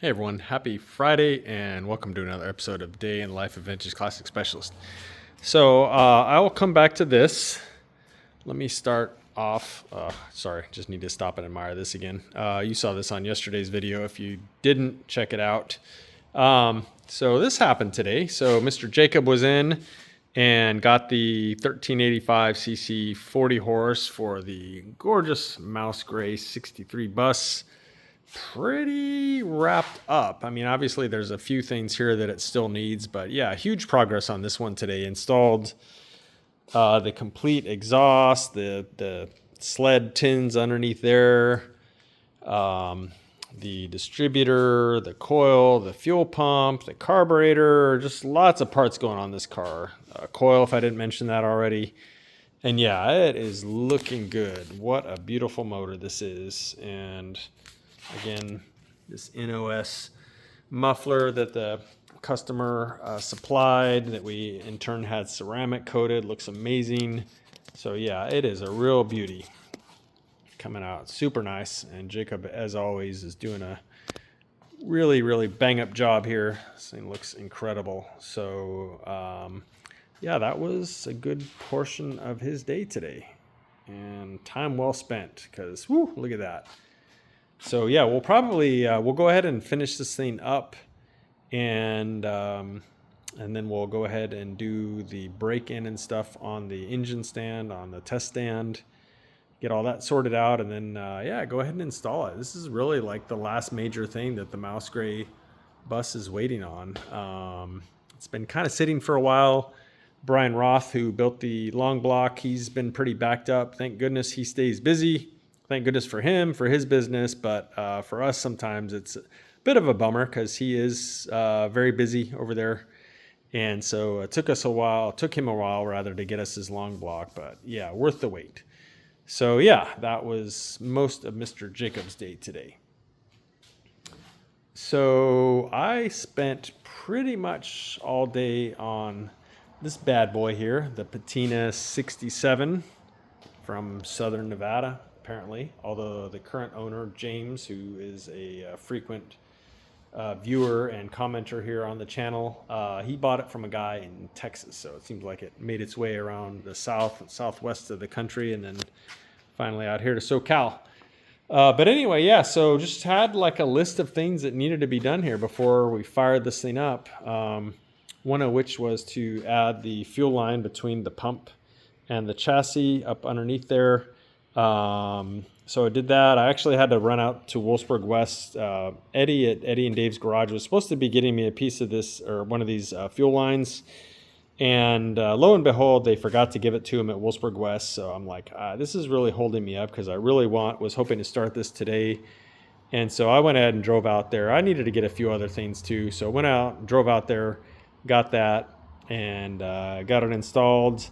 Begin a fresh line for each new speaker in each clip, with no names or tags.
Hey everyone, happy Friday and welcome to another episode of Day in Life of Vintage Classic Specialist. So I will come back to this. Let me start off. Sorry, just need to stop and admire this again. You saw this on yesterday's video. If you didn't, check it out. So this happened today. So Mr. Jacob was in and got the 1385cc 40 horse for the gorgeous Mouse Gray 63 bus. Pretty wrapped up. I mean, obviously there's a few things here that it still needs, but yeah, huge progress on this one today. Installed the complete exhaust, the sled tins underneath there, the distributor, the coil, the fuel pump, the carburetor, just lots of parts going on this car. Coil, if I didn't mention that already. And yeah, it is looking good. What a beautiful motor this is. And again, this NOS muffler that the customer supplied that we in turn had ceramic coated looks amazing. So yeah, it is a real beauty. Coming out super nice. And Jacob, as always, is doing a really bang up job here. This thing looks incredible. So yeah, that was a good portion of his day today. And time well spent because, whoo, look at that. So yeah, we'll probably we'll go ahead and finish this thing up, and then we'll go ahead and do the break-in and stuff on the engine stand, on the test stand, get all that sorted out, and then yeah, go ahead and install it. This is really like the last major thing that the Mouse Gray bus is waiting on. It's been kind of sitting for a while. Brian Roth, who built the long block, he's been pretty backed up. Thank goodness he stays busy. Thank goodness for him, for his business, but for us sometimes it's a bit of a bummer because he is very busy over there. And so it took him a while rather to get us his long block, but yeah, worth the wait. So yeah, that was most of Mr. Jacob's day today. So I spent pretty much all day on this bad boy here, the Patina 67 from Southern Nevada. Apparently, although the current owner, James, who is a frequent viewer and commenter here on the channel, he bought it from a guy in Texas, so it seems like it made its way around the south and southwest of the country and then finally out here to SoCal. But anyway, yeah, so just had like a list of things that needed to be done here before we fired this thing up, one of which was to add the fuel line between the pump and the chassis up underneath there. So I did that. I actually had to run out to Wolfsburg West. Eddie at Eddie and Dave's garage was supposed to be getting me a piece of this or one of these fuel lines. And lo and behold, they forgot to give it to him at Wolfsburg West. So I'm like, this is really holding me up because I really was hoping to start this today. And so I went ahead and drove out there. I needed to get a few other things too. So I went out, drove out there, got that, and got it installed.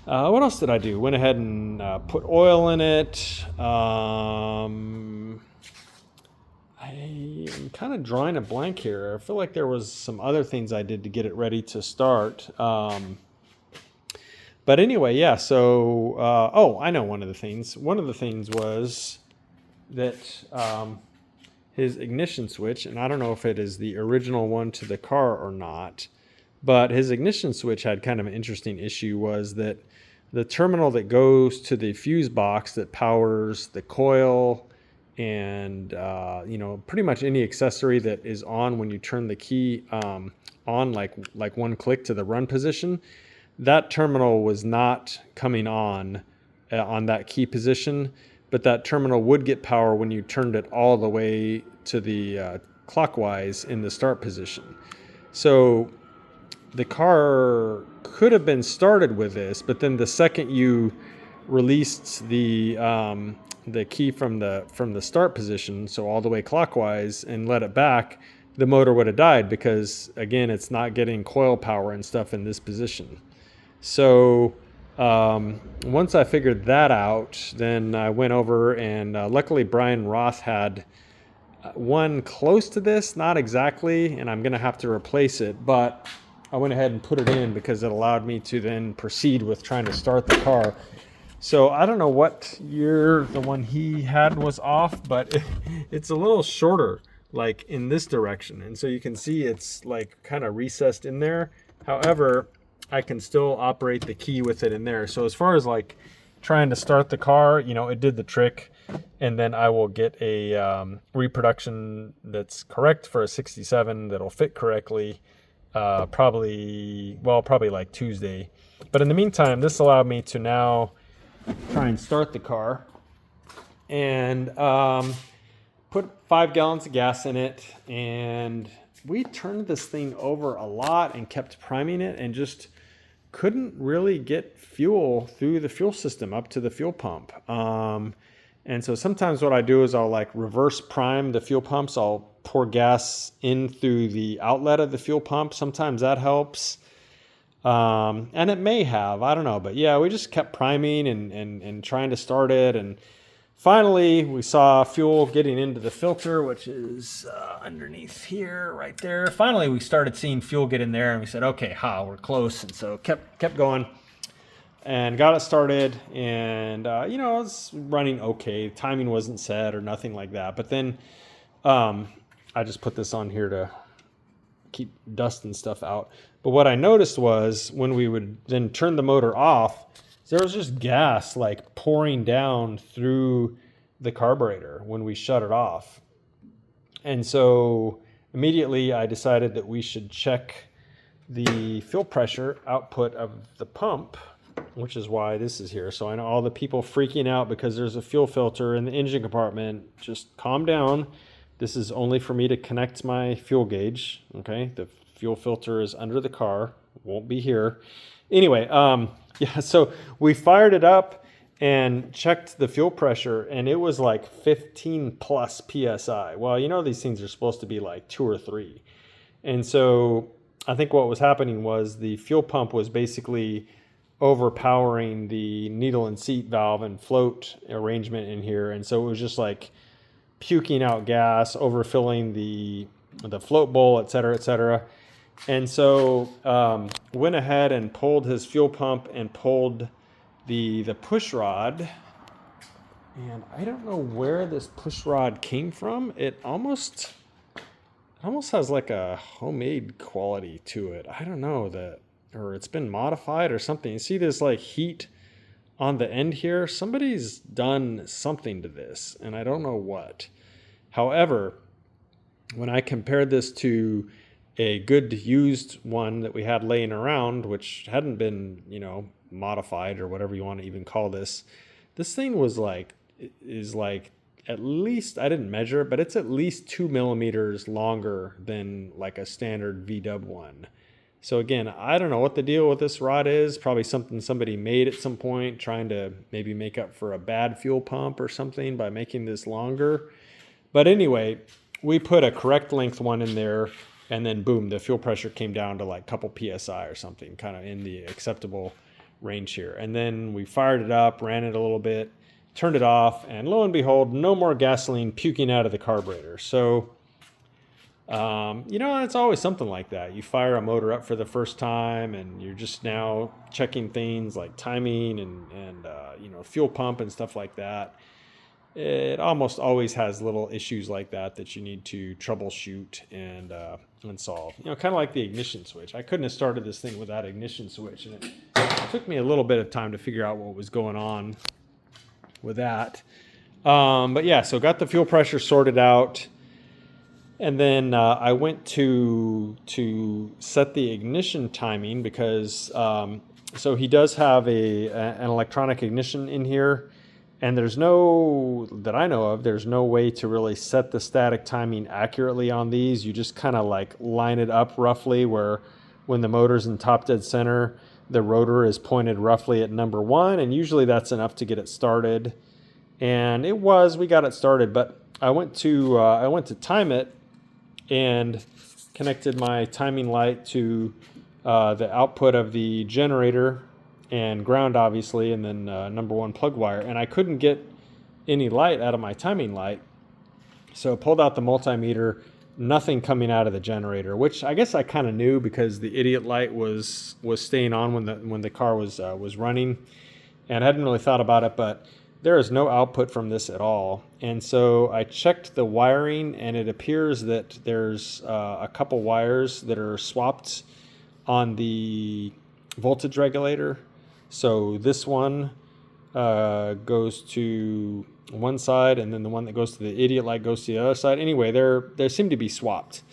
What else did I do? Went ahead and put oil in it. I am kind of drawing a blank here. I feel like there was some other things I did to get it ready to start. But anyway, yeah, so, I know one of the things. One of the things was that his ignition switch, and I don't know if it is the original one to the car or not, but his ignition switch had kind of an interesting issue, was that the terminal that goes to the fuse box that powers the coil and, pretty much any accessory that is on when you turn the key on, like one click to the run position, that terminal was not coming on that key position, but that terminal would get power when you turned it all the way to the clockwise in the start position. So the car could have been started with this, but then the second you released the key from the start position, so all the way clockwise, and let it back, the motor would have died because, again, it's not getting coil power and stuff in this position. So once I figured that out, then I went over and luckily Brian Roth had one close to this, not exactly, and I'm going to have to replace it, but I went ahead and put it in because it allowed me to then proceed with trying to start the car. So I don't know what year the one he had was off, but it's a little shorter like in this direction. And so you can see it's like kind of recessed in there. However, I can still operate the key with it in there. So as far as like trying to start the car, you know, it did the trick. And then I will get a reproduction that's correct for a 67 that'll fit correctly. Probably like Tuesday. But in the meantime, this allowed me to now try and start the car and put 5 gallons of gas in it. And we turned this thing over a lot and kept priming it and just couldn't really get fuel through the fuel system up to the fuel pump. And so sometimes what I do is I'll like reverse prime the fuel pumps. I'll pour gas in through the outlet of the fuel pump. Sometimes that helps. And it may have, I don't know. But yeah, we just kept priming and trying to start it. And finally, we saw fuel getting into the filter, which is underneath here, right there. Finally, we started seeing fuel get in there. And we said, okay, we're close. And so kept going. And got it started, and you know, it's running okay. Timing wasn't set or nothing like that. But then I just put this on here to keep dust and stuff out. But what I noticed was when we would then turn the motor off, there was just gas like pouring down through the carburetor when we shut it off. And so immediately I decided that we should check the fuel pressure output of the pump, which is why this is here. So I know all the people freaking out because there's a fuel filter in the engine compartment. Just calm down. This is only for me to connect my fuel gauge. Okay, the fuel filter is under the car. Won't be here. Anyway, yeah. So we fired it up and checked the fuel pressure, and it was like 15 plus psi. Well, you know these things are supposed to be like 2 or 3, and so I think what was happening was the fuel pump was basically overpowering the needle and seat valve and float arrangement in here, and so it was just like puking out gas, overfilling the float bowl, et cetera, and so went ahead and pulled his fuel pump and pulled the push rod, and I don't know where this push rod came from. It almost has like a homemade quality to it. I don't know that. Or it's been modified or something. You see this like heat on the end here? Somebody's done something to this, and I don't know what. However, when I compared this to a good used one that we had laying around, which hadn't been, you know, modified or whatever you want to even call this thing was like, is like at least, I didn't measure it, but it's at least 2 millimeters longer than like a standard VW one. So again, I don't know what the deal with this rod is. Probably something somebody made at some point, trying to maybe make up for a bad fuel pump or something by making this longer. But anyway, we put a correct length one in there, and then boom, the fuel pressure came down to like a couple PSI or something, kind of in the acceptable range here. And then we fired it up, ran it a little bit, turned it off, and lo and behold, no more gasoline puking out of the carburetor. So you know, it's always something like that. You fire a motor up for the first time, and you're just now checking things like timing and you know, fuel pump and stuff like that. It almost always has little issues like that you need to troubleshoot and solve. You know, kind of like the ignition switch. I couldn't have started this thing without ignition switch, and it took me a little bit of time to figure out what was going on with that. But yeah, so got the fuel pressure sorted out. And then I went to set the ignition timing because so he does have an electronic ignition in here, and there's no, that I know of, there's no way to really set the static timing accurately on these. You just kind of like line it up roughly where when the motor's in top dead center, the rotor is pointed roughly at number 1, and usually that's enough to get it started. And we got it started, but I went to time it and connected my timing light to the output of the generator and ground, obviously, and then number 1 plug wire. And I couldn't get any light out of my timing light. So I pulled out the multimeter, nothing coming out of the generator, which I guess I kind of knew because the idiot light was staying on when the car was running. And I hadn't really thought about it, but there is no output from this at all. And so I checked the wiring, and it appears that there's a couple wires that are swapped on the voltage regulator. So this one goes to one side, and then the one that goes to the idiot light goes to the other side. Anyway, they seem to be swapped.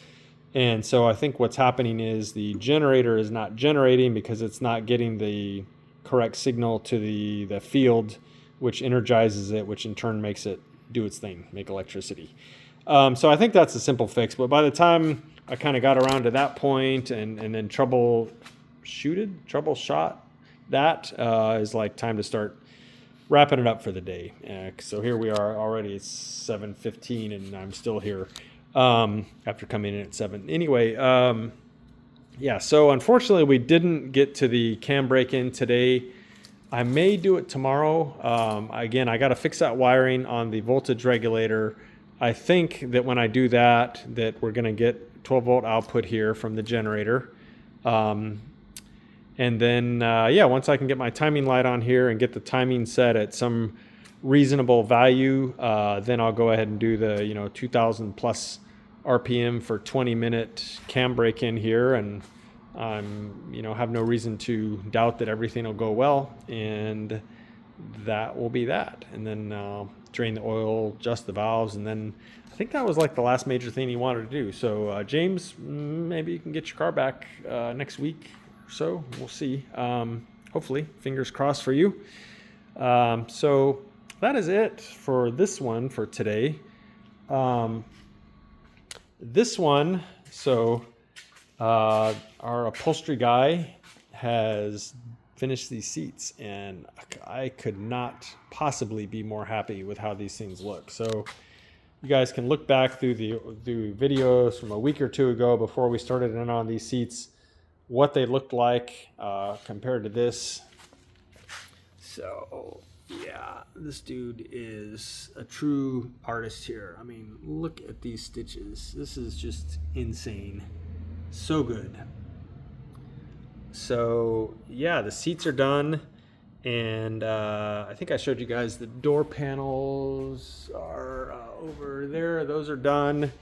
And so I think what's happening is the generator is not generating because it's not getting the correct signal to the field, which energizes it, which in turn makes it do its thing, make electricity. So I think that's a simple fix. But by the time I kind of got around to that point and then troubleshot that, is like time to start wrapping it up for the day. So here we are already. It's 7:15 and I'm still here after coming in at 7. Anyway, yeah, so unfortunately we didn't get to the cam break-in today. I may do it tomorrow. Again, I got to fix that wiring on the voltage regulator. I think that when I do that we're going to get 12 volt output here from the generator. And then, yeah, once I can get my timing light on here and get the timing set at some reasonable value, then I'll go ahead and do the 2,000 plus RPM for 20-minute cam break-in here, and have no reason to doubt that everything will go well, and that will be that. And then drain the oil, adjust the valves, and then I think that was like the last major thing he wanted to do. So James, maybe you can get your car back next week or so. We'll see. Hopefully, fingers crossed for you. So that is it for this one for today. This one, so our upholstery guy has finished these seats, and I could not possibly be more happy with how these things look. So you guys can look back through the videos from a week or two ago before we started in on these seats, what they looked like compared to this. So yeah, this dude is a true artist here. I mean, look at these stitches. This is just insane. So good. So yeah, the seats are done, and I think I showed you guys the door panels are over there. Those are done,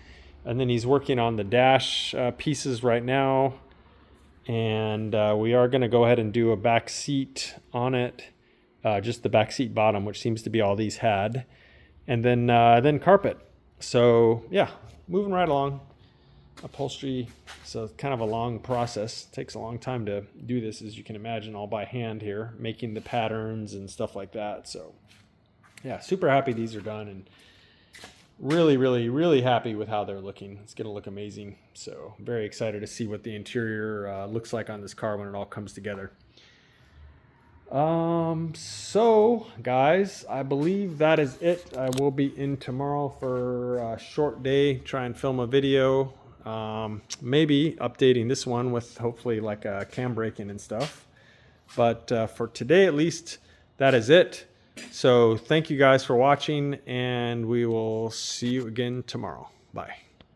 and then he's working on the dash pieces right now, and we are going to go ahead and do a back seat on it, just the back seat bottom, which seems to be all these had, and then carpet. So yeah, moving right along. Upholstery, so it's kind of a long process. It takes a long time to do this, as you can imagine, all by hand here, making the patterns and stuff like that. So yeah, super happy these are done, and really, really, really happy with how they're looking. It's going to look amazing. So very excited to see what the interior looks like on this car when it all comes together. So guys, I believe that is it. I will be in tomorrow for a short day, try and film a video. Maybe updating this one with hopefully like a cam break-in and stuff. But for today, at least, that is it. So thank you guys for watching, and we will see you again tomorrow. Bye.